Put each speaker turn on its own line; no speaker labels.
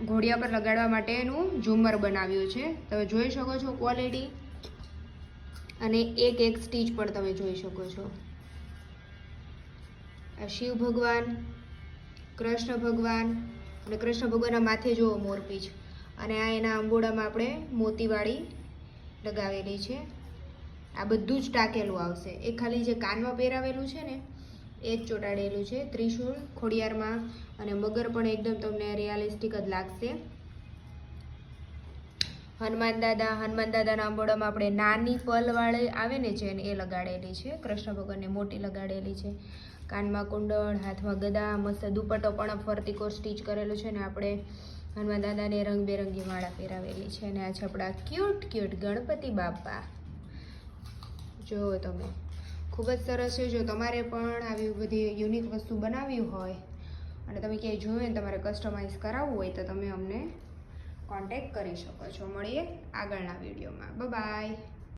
ઘોડિયા પર લગાડવા માટેનું ઝુમર બનાવ્યું છે. તમે જોઈ શકો છો ક્વોલિટી, અને એક એક સ્ટીચ પણ તમે જોઈ શકો છો. આ શિવ ભગવાન, કૃષ્ણ ભગવાન, અને કૃષ્ણ ભગવાનના માથે જુઓ મોરપીંછ, અને આ એના અંબોડામાં આપણે મોતીવાળી લગાવેલી છે. આ બધું જ ટાંકેલું આવશે. એ ખાલી જે કાનમાં પહેરાવેલું છે ને એ જ ચોંટાડેલું છે. ત્રિશૂળ ખોડિયારમાં અને મગર પણ એકદમ તમને રિયાલિસ્ટિક જ લાગશે. હનુમાન દાદાના અંબોડામાં આપણે નાની પલવાળી આવે ને છે એ લગાડેલી છે. કૃષ્ણ ભગવાનને મોટી લગાડેલી છે. કાનમાં કુંડળ, હાથમાં ગદા, મસ્ત દુપટ્ટો પણ ફરતી કોર સ્ટીચ કરેલું છે. ને આપણે હનુમાન દાદાને રંગબેરંગી માળા પહેરાવેલી છે. અને આ છે આપણા ક્યુટ ગણપતિ બાપા. જુઓ તમે, ખૂબ જ સરસ છે. જો તમારે પણ આવી બધી યુનિક વસ્તુ બનાવવી હોય અને તમે ક્યાંય જોયું ને તમારે કસ્ટમાઇઝ કરાવવું હોય તો તમે અમને કોન્ટેક્ટ કરી શકો છો. મળીએ આગળના વિડીયોમાં. બાય.